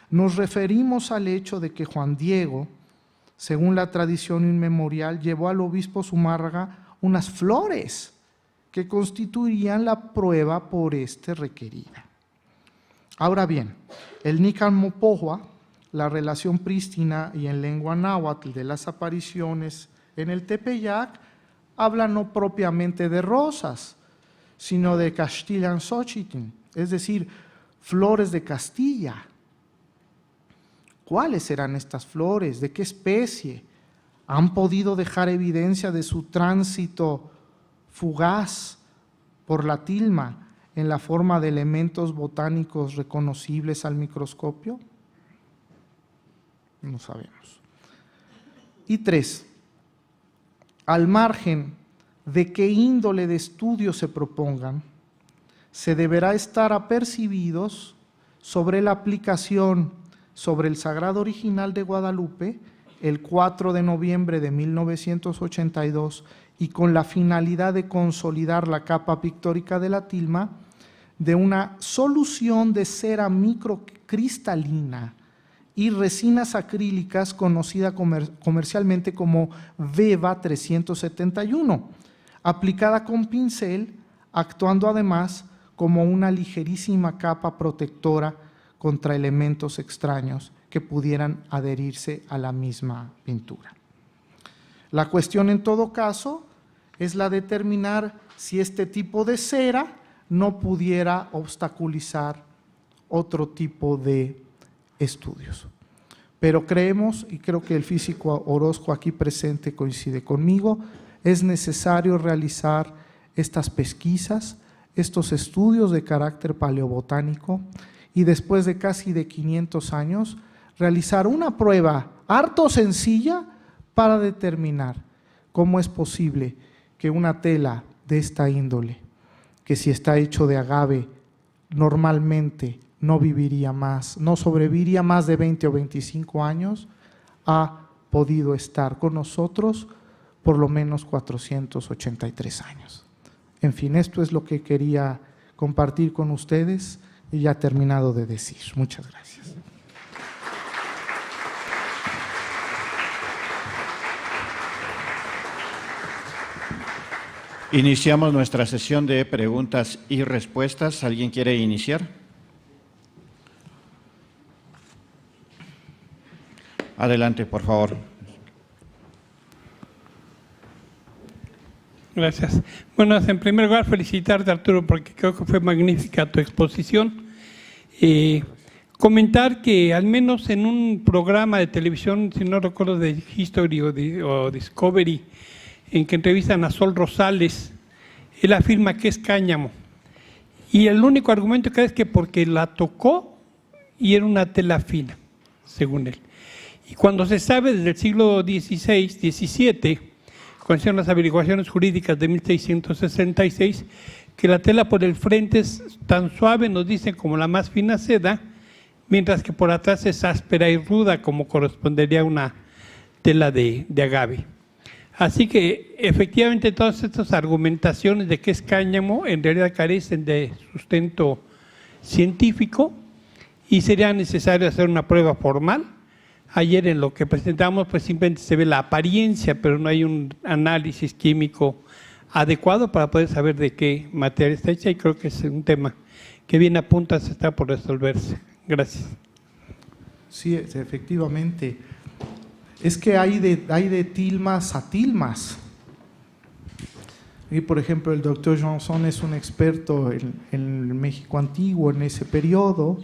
Nos referimos al hecho de que Juan Diego, según la tradición inmemorial, llevó al obispo Zumárraga unas flores que constituirían la prueba por este requerida. Ahora bien, el Nicanmopohua, la relación prístina y en lengua náhuatl de las apariciones en el Tepeyac, habla no propiamente de rosas, sino de Castillan Xochitl, es decir, flores de Castilla. ¿Cuáles serán estas flores? ¿De qué especie? ¿Han podido dejar evidencia de su tránsito fugaz por la tilma en la forma de elementos botánicos reconocibles al microscopio? No sabemos. Y 3, al margen de qué índole de estudio se propongan, se deberá estar apercibidos sobre la aplicación sobre el sagrado original de Guadalupe el 4 de noviembre de 1982 y con la finalidad de consolidar la capa pictórica de la tilma de una solución de cera microcristalina y resinas acrílicas conocida comercialmente como Veva 371, aplicada con pincel, actuando además como una ligerísima capa protectora contra elementos extraños que pudieran adherirse a la misma pintura. La cuestión en todo caso es la de determinar si este tipo de cera no pudiera obstaculizar otro tipo de estudios. Pero creemos, y creo que el físico Orozco aquí presente coincide conmigo, es necesario realizar estas pesquisas, estos estudios de carácter paleobotánico y después de casi de 500 años, realizar una prueba harto sencilla para determinar cómo es posible que una tela de esta índole, que si está hecho de agave, normalmente no viviría más, no sobreviviría más de 20 o 25 años, ha podido estar con nosotros por lo menos 483 años. En fin, esto es lo que quería compartir con ustedes y ya he terminado de decir. Muchas gracias. Iniciamos nuestra sesión de preguntas y respuestas. ¿Alguien quiere iniciar? Adelante, por favor. Gracias. Bueno, en primer lugar, felicitarte, Arturo, porque creo que fue magnífica tu exposición. Comentar que al menos en un programa de televisión, si no recuerdo, de History o Discovery, en que entrevistan a Sol Rosales, él afirma que es cáñamo. Y el único argumento que da es que porque la tocó y era una tela fina, según él. Y cuando se sabe desde el siglo XVI, XVII, cuando hicieron las averiguaciones jurídicas de 1666, que la tela por el frente es tan suave, nos dicen, como la más fina seda, mientras que por atrás es áspera y ruda, como correspondería a una tela de agave. Así que efectivamente todas estas argumentaciones de que es cáñamo en realidad carecen de sustento científico y sería necesario hacer una prueba formal. Ayer en lo que presentamos pues simplemente se ve la apariencia, pero no hay un análisis químico adecuado para poder saber de qué materia está hecha, y creo que es un tema que bien apunta, se está por resolverse. Gracias. Sí, efectivamente. Es que hay de tilmas a tilmas. Y por ejemplo, el doctor Johnson es un experto en el México antiguo, en ese periodo.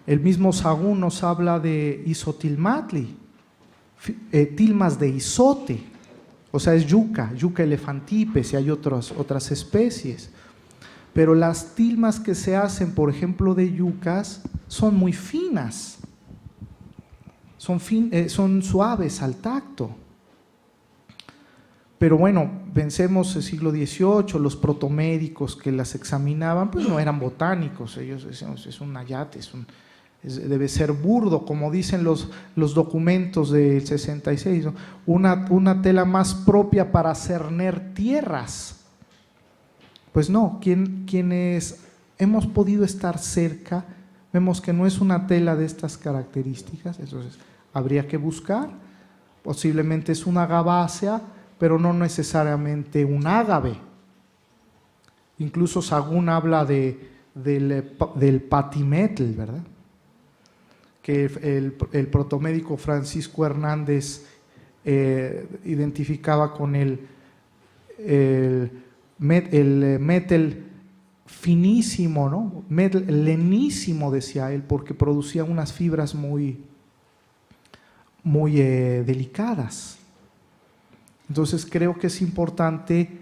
El mismo Sahagún nos habla de isotilmatli, tilmas de isote, o sea, es yuca elefantipes, y hay otras especies. Pero las tilmas que se hacen, por ejemplo, de yucas, son muy finas, son suaves al tacto. Pero bueno, pensemos el siglo XVIII, los protomédicos que las examinaban, pues no eran botánicos, ellos decían, es un ayate, debe ser burdo, como dicen los documentos del 66, ¿no? Una tela más propia para cerner tierras. Pues no, quienes hemos podido estar cerca, vemos que no es una tela de estas características, entonces habría que buscar, posiblemente es una agavácea, pero no necesariamente un ágave. Incluso Sahagún habla del patimetl, ¿verdad? Que el protomédico Francisco Hernández identificaba con el metal finísimo, ¿no? Metal lenísimo, decía él, porque producía unas fibras muy delicadas. Entonces creo que es importante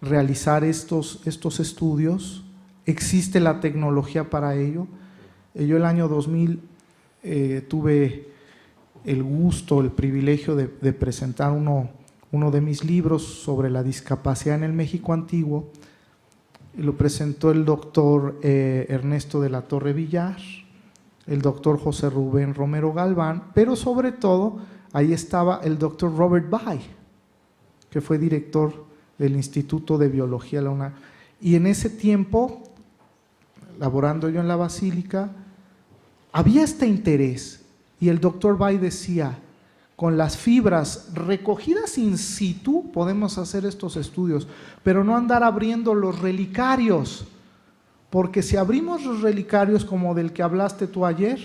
realizar estos estudios. Existe la tecnología para ello. Yo el año 2000 tuve el gusto, el privilegio de presentar uno de mis libros sobre la discapacidad en el México antiguo. Lo presentó el doctor Ernesto de la Torre Villar, el doctor José Rubén Romero Galván, pero sobre todo ahí estaba el doctor Robert Bay, que fue director del Instituto de Biología de la UNAM. Y en ese tiempo, laborando yo en la Basílica, había este interés, y el doctor Bay decía, con las fibras recogidas in situ podemos hacer estos estudios, pero no andar abriendo los relicarios, porque si abrimos los relicarios como del que hablaste tú ayer,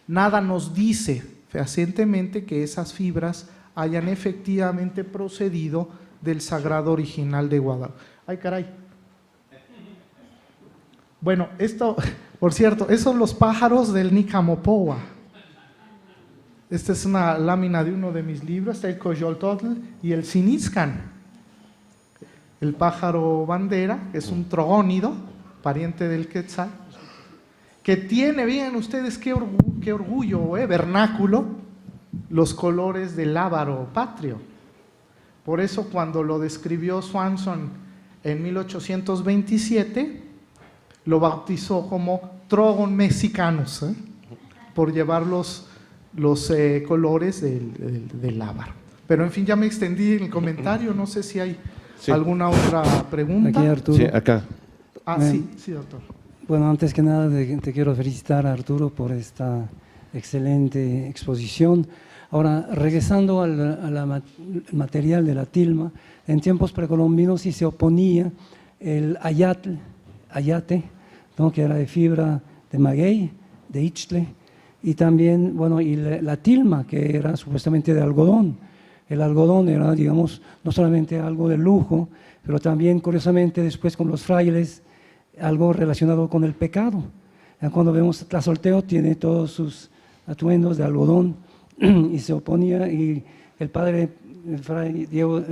nada nos dice fehacientemente que esas fibras hayan efectivamente procedido del sagrado original de Guadalupe. ¡Ay, caray! Bueno, esto, por cierto, esos son los pájaros del Nicamopoa. Esta es una lámina de uno de mis libros, el Coyoltotl y el Sinitzcan. El pájaro bandera, que es un trogónido, pariente del quetzal, que tiene, vean ustedes qué orgullo, vernáculo, los colores del lábaro patrio. Por eso cuando lo describió Swanson en 1827, lo bautizó como Trogon mexicanus, por llevar los colores del lábaro. Pero en fin, ya me extendí en el comentario, no sé si hay alguna otra pregunta. Aquí, Arturo. Sí, acá. Sí, doctor. Bueno, antes que nada te quiero felicitar, Arturo, por esta excelente exposición. Ahora, regresando al material de la tilma, en tiempos precolombinos sí se oponía el ayate, ¿no?, que era de fibra de maguey, de ixtle, y también, bueno, y la tilma, que era supuestamente de algodón. El algodón era, digamos, no solamente algo de lujo, pero también, curiosamente, después con los frailes, algo relacionado con el pecado. Cuando vemos Tlazolteo, tiene todos sus atuendos de algodón y se oponía, y el padre el fray Diego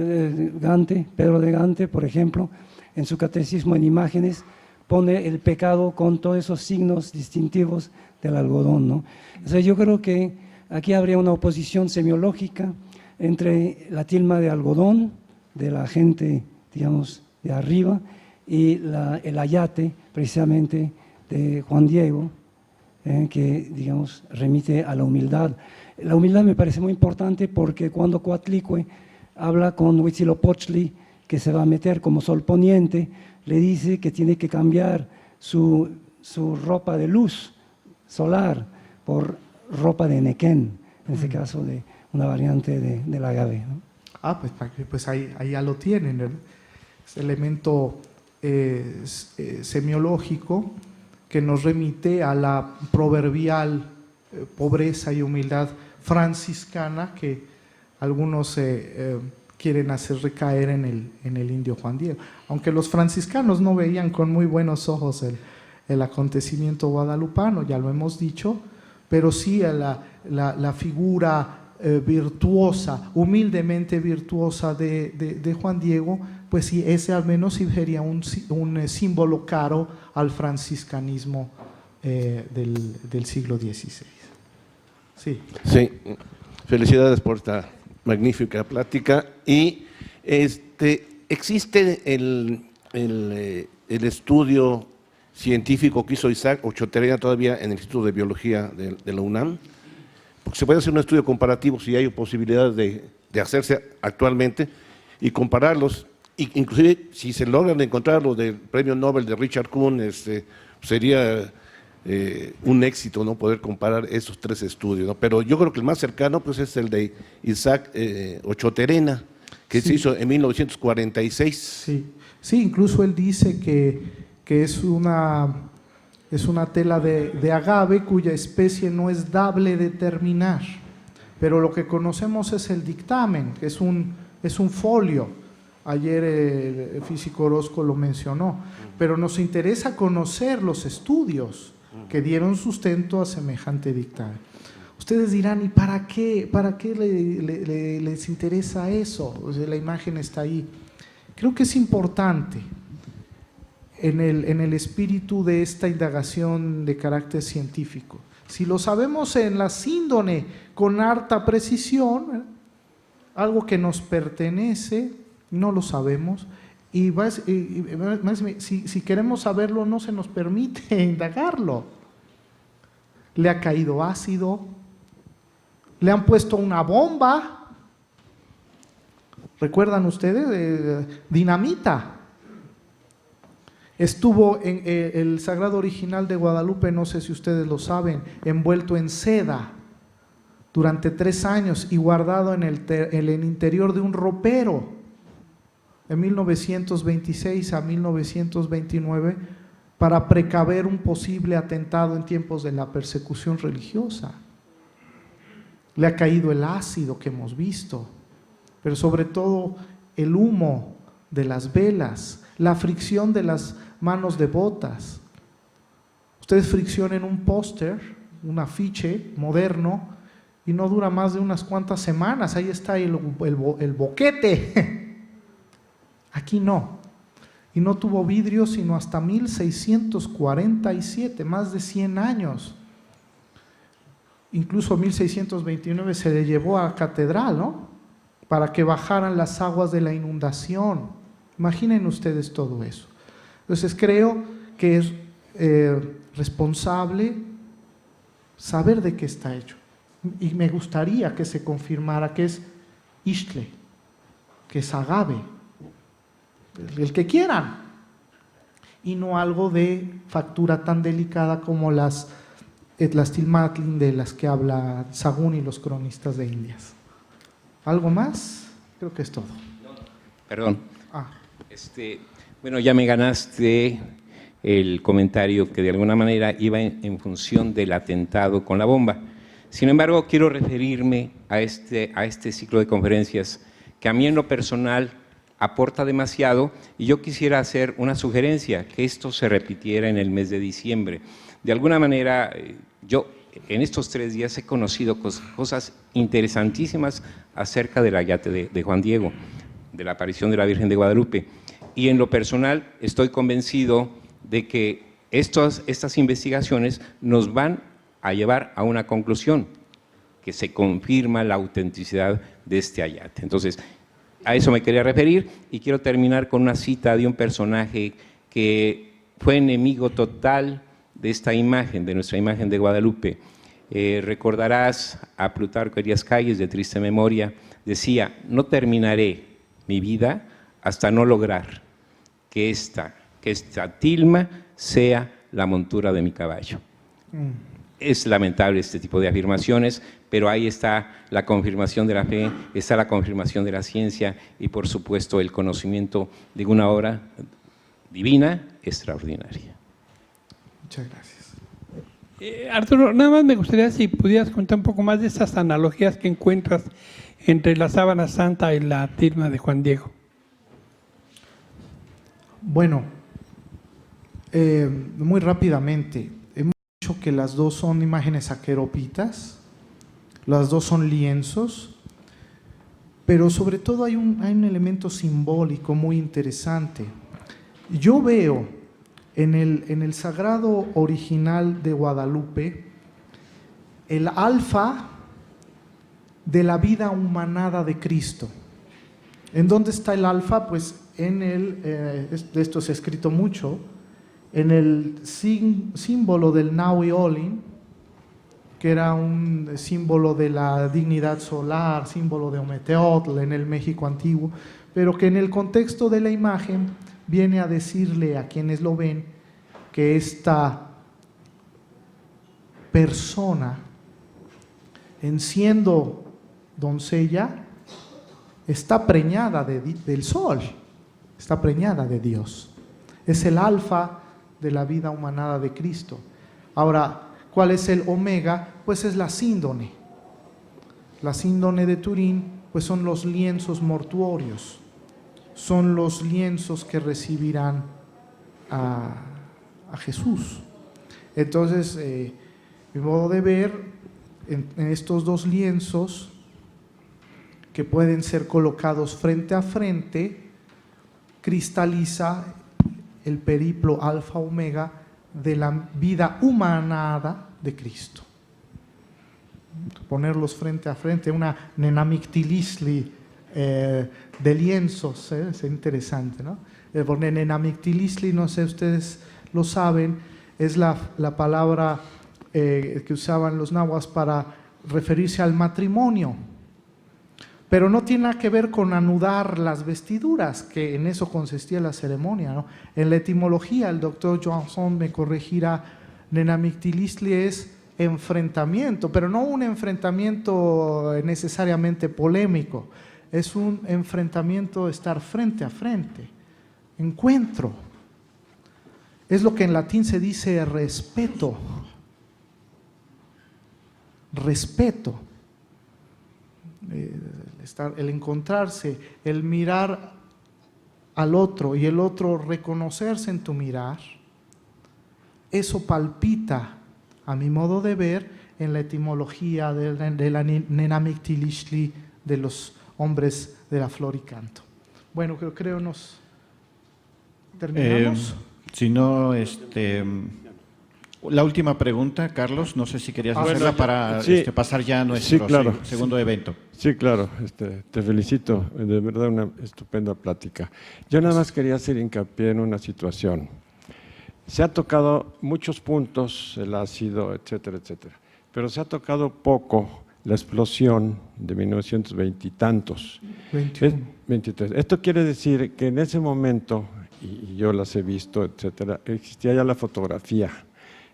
Gante, Pedro de Gante, por ejemplo, en su catecismo en imágenes, pone el pecado con todos esos signos distintivos del algodón, ¿no? O sea, yo creo que aquí habría una oposición semiológica entre la tilma de algodón de la gente, digamos, de arriba, y el ayate, precisamente, de Juan Diego, que, digamos, remite a la humildad. La humildad me parece muy importante porque cuando Coatlicue habla con Huitzilopochtli, que se va a meter como sol poniente, le dice que tiene que cambiar su ropa de luz solar por ropa de nequén, en este caso de una variante del agave, ¿no? Pues ahí ya lo tienen, ¿verdad? Ese elemento semiológico que nos remite a la proverbial pobreza y humildad franciscana que algunos quieren hacer recaer en el indio Juan Diego. Aunque los franciscanos no veían con muy buenos ojos el acontecimiento guadalupano, ya lo hemos dicho, pero sí la figura virtuosa, humildemente virtuosa de Juan Diego, pues sí, ese al menos sí sería un símbolo caro al franciscanismo del siglo XVI. Sí. Sí, felicidades por esta magnífica plática. Y existe el estudio científico que hizo Isaac Ochoterena todavía en el Instituto de Biología de la UNAM, porque se puede hacer un estudio comparativo si hay posibilidades de hacerse actualmente y compararlos, inclusive si se logran encontrar los del premio Nobel de Richard Kuhn, sería un éxito, ¿no?, poder comparar esos tres estudios, ¿no? Pero yo creo que el más cercano pues es el de Isaac Ochoterena, que sí se hizo en 1946. Sí, incluso él dice que es una tela de agave cuya especie no es dable determinar, pero lo que conocemos es el dictamen, que es un folio. Ayer el físico Orozco lo mencionó, pero nos interesa conocer los estudios que dieron sustento a semejante dictamen. Ustedes dirán, ¿y para qué les interesa eso? O sea, la imagen está ahí. Creo que es importante en el espíritu de esta indagación de carácter científico. Si lo sabemos en la síndone con harta precisión, algo que nos pertenece, no lo sabemos, y si queremos saberlo no se nos permite indagarlo. Le ha caído ácido, le han puesto una bomba, ¿recuerdan ustedes? Dinamita. Estuvo en el Sagrado Original de Guadalupe, no sé si ustedes lo saben, envuelto en seda durante 3 años y guardado en el interior de un ropero. En 1926 a 1929, para precaver un posible atentado en tiempos de la persecución religiosa. Le ha caído el ácido que hemos visto, pero sobre todo el humo de las velas, la fricción de las manos devotas. Ustedes friccionen un póster, un afiche moderno, y no dura más de unas cuantas semanas, ahí está el boquete. Aquí no, y no tuvo vidrio sino hasta 1647, más de 100 años. Incluso en 1629 se le llevó a catedral, ¿no?, para que bajaran las aguas de la inundación. Imaginen ustedes todo eso. Entonces creo que es responsable saber de qué está hecho, y me gustaría que se confirmara que es ixtle, que es agave, el que quieran. y no algo de factura tan delicada como las Tlaxtilmatlin de las que habla Sahagún y los cronistas de Indias. ¿Algo más? Creo que es todo. Perdón. Bueno, ya me ganaste el comentario que de alguna manera iba en función del atentado con la bomba. Sin embargo, quiero referirme a este ciclo de conferencias que a mí en lo personal aporta demasiado, y yo quisiera hacer una sugerencia, que esto se repitiera en el mes de diciembre. De alguna manera, yo en estos 3 días he conocido cosas interesantísimas acerca del ayate de Juan Diego, de la aparición de la Virgen de Guadalupe, y en lo personal estoy convencido de que estas investigaciones nos van a llevar a una conclusión, que se confirma la autenticidad de este ayate. Entonces, a eso me quería referir, y quiero terminar con una cita de un personaje que fue enemigo total de esta imagen, de nuestra imagen de Guadalupe. Recordarás a Plutarco Elías Calles, de triste memoria, decía: no terminaré mi vida hasta no lograr que esta tilma sea la montura de mi caballo. Es lamentable este tipo de afirmaciones, pero ahí está la confirmación de la fe, está la confirmación de la ciencia y, por supuesto, el conocimiento de una obra divina extraordinaria. Muchas gracias. Arturo, nada más me gustaría si pudieras contar un poco más de esas analogías que encuentras entre la sábana santa y la tilma de Juan Diego. Bueno, muy rápidamente, hemos dicho que las dos son imágenes aqueropitas, las dos son lienzos, pero sobre todo hay un elemento simbólico muy interesante. Yo veo en el sagrado original de Guadalupe el alfa de la vida humanada de Cristo. ¿En dónde está el alfa? Pues de esto se ha escrito mucho, en el símbolo del Nahui Olin, que era un símbolo de la dignidad solar, símbolo de Ometeotl en el México antiguo, pero que en el contexto de la imagen viene a decirle a quienes lo ven que esta persona, en siendo doncella, está preñada del sol, está preñada de Dios. Es el alfa de la vida humanada de Cristo. Ahora, ¿cuál es el omega? Pues es la síndone. La síndone de Turín, pues son los lienzos mortuorios, son los lienzos que recibirán a Jesús. Entonces, mi modo de ver, en estos dos lienzos, que pueden ser colocados frente a frente, cristaliza el periplo alfa omega de la vida humanada de Cristo. Ponerlos frente a frente, una nenamictilisli de lienzos, es interesante, ¿no? Poner nenamictilisli, no sé, ustedes lo saben, es la palabra que usaban los nahuas para referirse al matrimonio. Pero no tiene nada que ver con anudar las vestiduras, que en eso consistía la ceremonia, ¿no? En la etimología, el doctor Johnson me corregirá, nenamictilisli es enfrentamiento, pero no un enfrentamiento necesariamente polémico, es un enfrentamiento de estar frente a frente, encuentro. Es lo que en latín se dice respeto. Respeto. El encontrarse, el mirar al otro y el otro reconocerse en tu mirar, eso palpita, a mi modo de ver, en la etimología de la nenamictilisli de los hombres de la flor y canto. Bueno, creo nos terminamos. Si no, la última pregunta, Carlos, no sé si querías hacerla para sí, pasar ya a nuestro sí, claro, segundo evento. Sí, claro, te felicito, de verdad una estupenda plática. Yo nada más quería hacer hincapié en una situación. Se ha tocado muchos puntos, el ácido, etcétera, etcétera, pero se ha tocado poco la explosión de 1920 y tantos. 21. 23. Esto quiere decir que en ese momento y yo las he visto, etcétera, existía ya la fotografía,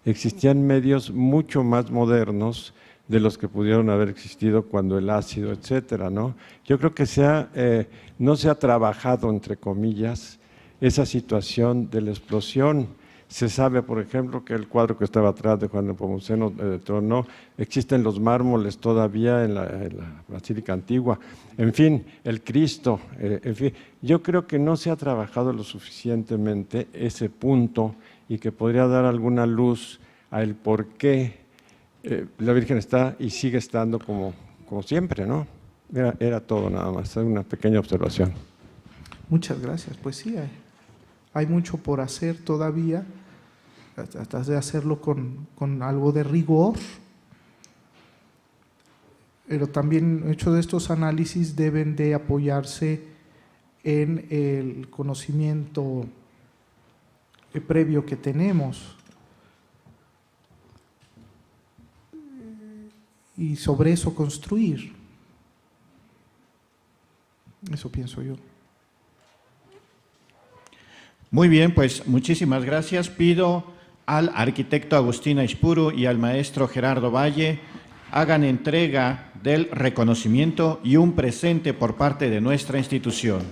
existían medios mucho más modernos de los que pudieron haber existido cuando el ácido, etcétera, ¿no? Yo creo que no se ha trabajado, entre comillas, esa situación de la explosión. Se sabe, por ejemplo, que el cuadro que estaba atrás de Juan Nepomuceno tronó, existen los mármoles todavía en la Basílica Antigua, en fin, el Cristo, en fin. Yo creo que no se ha trabajado lo suficientemente ese punto y que podría dar alguna luz al por qué la Virgen está y sigue estando como siempre, ¿no? Era todo nada más, una pequeña observación. Muchas gracias. Pues sí, hay mucho por hacer todavía, tratar de hacerlo con algo de rigor, pero también muchos de estos análisis deben de apoyarse en el conocimiento previo que tenemos y sobre eso construir. Eso pienso yo. Muy bien, pues muchísimas gracias. Pido al arquitecto Agustín Aispuru y al maestro Gerardo Valle hagan entrega del reconocimiento y un presente por parte de nuestra institución.